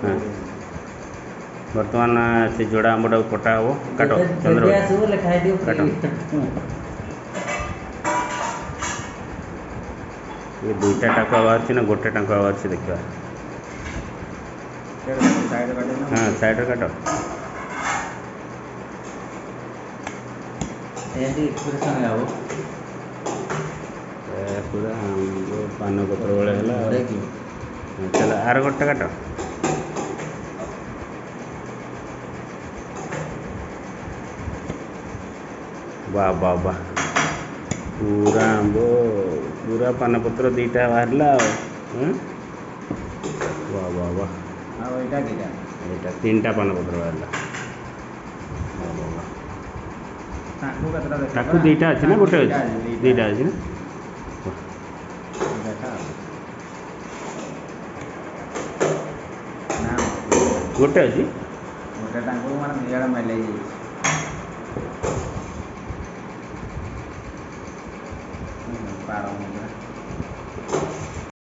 हाँ बर्तमान से जोड़ा आंबटा कटा हम काट चंद्र काट ये दुईटा टाँक बाहर ना गोटे टाँक बाहर देखा हाँ साइड काट पूरा पान पत्र भाई चल आर गोटे काट वाह वाह वाह पूरा आंब पूरा पान पत्र दीटा बाहर वाह वाह वाह यहाँ तीन टा पान पत्र बाहर ताकू दीटा अच्छे ना गोटे अच्छे दीटा अच्छे ना गोटे अच्छी गोटे टाँग मैंने मेल पार